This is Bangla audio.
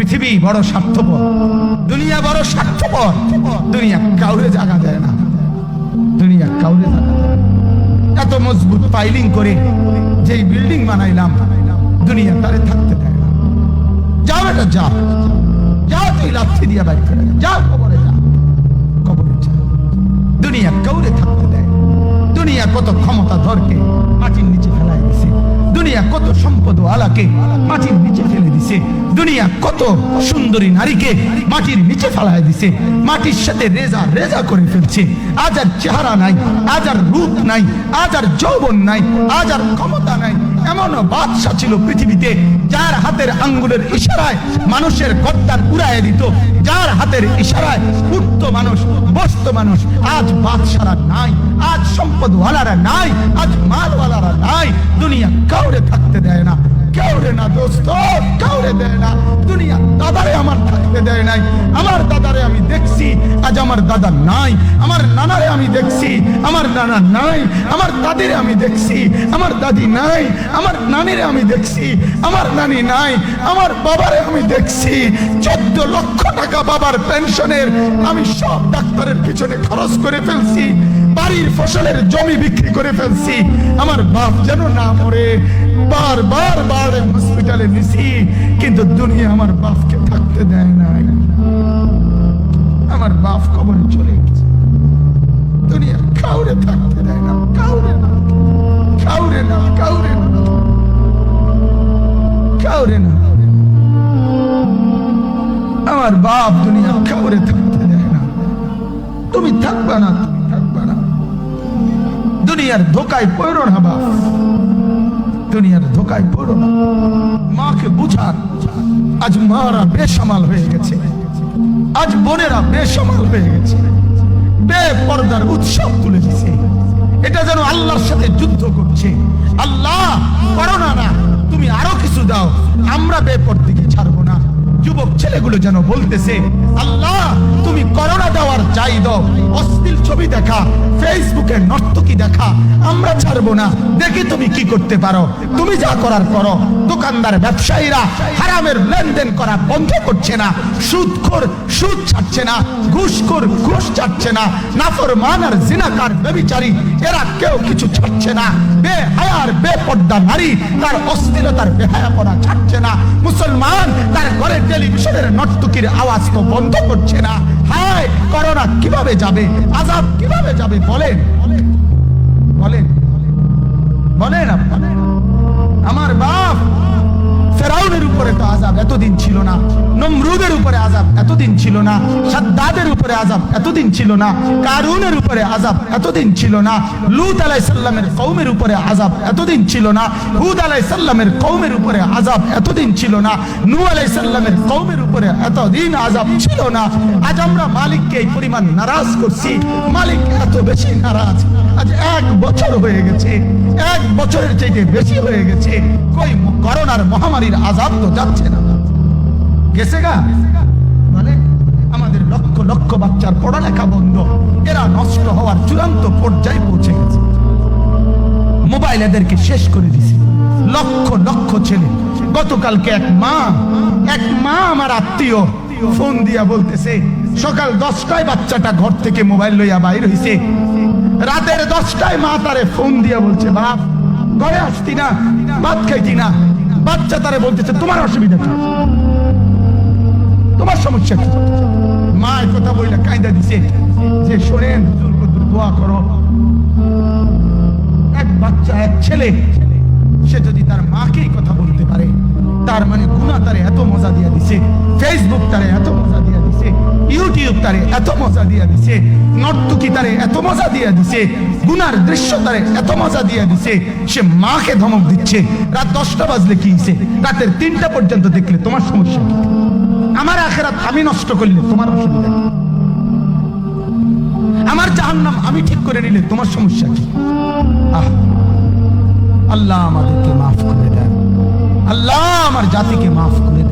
পৃথিবী বড় স্বার্থপর, দুনিয়া বড় স্বার্থপর। দুনিয়া কাউরে জায়গা দেয় না, দুনিয়া কাউরে জায়গা দেয় না। এত মজবুত পাইলিং করে যেই বিল্ডিং বানাইলাম, দুনিয়া তারে থাকতে দেয় না। যাও বেটা যা, যাও, তুই লাথি দিয়া বাইর করে যা, কবরে যা, কবরে যা। দুনিয়া কাউরে থাকতে দেয়। দুনিয়া কত ক্ষমতা ধরকে মাটির নিচে ফেলাই দিছে, দুনিয়া কত সম্পদ আলাকে মাটির নিচে ফেলে দিছে, দুনিয়া কত সুন্দরী নারীকে মাটির নিচে ফেলাই দিছে, মাটির সাথে রেজা রেজা করে ফেলছে। আজ আর চেহারা নাই, আজ আর রূপ নাই, আজ আর যৌবন নাই, আজ আর ক্ষমতা নাই। এমন বাদশা ছিল পৃথিবীতে যার হাতের আঙ্গুলের ইশারায় মানুষের গর্দান উড়াইয়া দিত, যার হাতের ইশারায় উঠত মানুষ, বসত মানুষ। আজ বাদশারা নাই, আজ সম্পদওয়ালারা নাই, আজ মালওয়ালারা নাই। দুনিয়া কাউরে থাকতে দেয় না, কাউরে না দোস্ত, কাউরে দেয় না। দুনিয়া দাদারে আমার থাকতে দেয় নাই। আমার দাদারে আমি দেখছি, আজ আমার দাদা নাই। আমার নানারে আমি দেখছি, আমার নানা নাই। আমার দাদিরে আমি দেখছি, আমার দাদি নাই। আমার নানিরে আমি দেখছি, আমার নানি নাই। আমার বাবারে আমি দেখছি, 14 লক্ষ টাকা বাবার পেনশনের আমি সব ডাক্তারের পিছনে খরচ করে ফেলছি, বাড়ির ফসলের জমি বিক্রি করে ফেলছি। আমার বাপ যেন না মরে বারবার বার হসপিটালে নিছি, কিন্তু দুনিয়া আমার বাপকে থাকতে দেয় নাই। আমার বাপ কবরে চলে গেছে। দুনিয়া কাউরে থাকতে দেয় না, কাউরে না, কাউরে না, কাউরে না, কাউরে না। আমার বাপ দুনিয়া কাউরে থাকতে দেয় না। তুমি থাকবা না, তুমি থাকবা না। দুনিয়ার ধোকায় পড়ো না বাপ, দুনিয়ার ধোকায় পড়ো না। মাকে বুঝান, আজ মারা বেসামাল হয়ে গেছে, আজ বোনেরা বেসামাল হয়ে গেছে, বেপরদার উৎসব তুলে দিছে। এটা যেন আল্লাহর সাথে যুদ্ধ করছে। আল্লাহ করোনা না, তুমি আরো কিছু দাও, আমরা বেপরদিকে ছাড়বো না। যুবক ছেলেগুলো যেন বলতেছে, আল্লাহ তুমি করোনা দেওয়ার যাই দাও, অশ্লীল ছবি দেখা, ফেসবুকে নর্তকী দেখা, আমরা ছাড়বো না। দেখি তুমি কি করতে পারো, তুমি যা করার করো। দোকানদার ব্যবসায়ীরা হারামের লেনদেন করা বন্ধ করছে না, সুদখোর সুদ ছাড়ছে না, ঘুষখোর ঘুষ ছাড়ছে না, নাফরমান আর জিনাকার ব্যভিচারী এরা কেউ কিছু ছাড়ছে না। বেহায়ার বেপর্দা নারী তার অশ্লীলতার বেহায়াপনা ছাড়ছে না। মুসলমান তার ঘরে টেলিভিশনের নর্তকীর আওয়াজ তো বন্ধ করছে না। হায়, করোনা কিভাবে যাবে, আযাব কিভাবে যাবে বলেন, বলেন, বলেন আপনারা। আমার বাপ ফেরাউনের উপরে তো আযাব এতদিন ছিল না, নমরুদের উপরে আযাব এতদিন ছিল না, সাদ্দাদের উপরে আযাব এতদিন ছিল না, কারুনের উপরে আযাব এতদিন ছিল না, লূত আলাইহিস সালামের কওমের উপরে আযাব এতদিন ছিল না, হুদ আলাইহিস সালামের কওমের উপরে আযাব এতদিন ছিল না, নূহ আলাইহিস সালামের কওমের উপরে এতদিন আযাব ছিল না। আজ আমরা মালিককে এই পরিমাণ নারাজ করছি, মালিক এত বেশি নারাজ। আজ 1 বছর হয়ে গেছে, 1 বছরের চাইতে বেশি হয়ে গেছে, কই করোনার মহামারীর আযাব তো যাচ্ছে না, গেছে গা। মানে আমাদের লক্ষ লক্ষ বাচ্চার পড়ালেখা বন্ধ, এরা নষ্ট হওয়ার চূড়ান্ত পর্যায়ে পৌঁছে গেছে। মোবাইল এদেরকে শেষ করে দিছে। লক্ষ লক্ষ ছেলে, গতকালকে এক মা আমার আত্মীয় ফোন দিয়া বলতেছে, সকাল 10টায় বাচ্চাটা ঘর থেকে মোবাইল লইয়া বাইর হইছে, রাতের 10টায় মা তারে ফোন দিয়া বলছে, বাপ ঘরে আসতি না, ভাত খাইতি না। বাচ্চা তারে বলতেছে, তোমার অসুবিধা কি, তোমার সমস্যা কি? মা এই কথা বইলা কায়দা দিছে যে শোনেন, দোয়া করো। এক বাচ্চা, এক ছেলে, সে যদি তার মাকেই কথা বলতে পারে, তার মানে গুনাহ তারে এত মজা দিয়া দিছে, ফেসবুক তারে এত মজা দিয়া দিছে, ইউটিউব তারে এত মজা দিয়া দিছে, নর্তকী তারে এত মজা দিয়া দিছে, গুনার দৃশ্য তারে এত মজা দিয়া দিছে, সে মাকে ধমক দিচ্ছে। রাত 10টা বাজলে কি হইছে, রাতের 3টা পর্যন্ত দেখলে তোমার সমস্যা কি? আমার আখিরাত আমি নষ্ট করলে তোমার অসুবিধা কি? আমার জাহান্নাম আমি ঠিক করে নিলে তোমার সমস্যা কি? আল্লাহ আমাদেরকে মাফ করে দেন, আল্লাহ আমার জাতিকে মাফ করে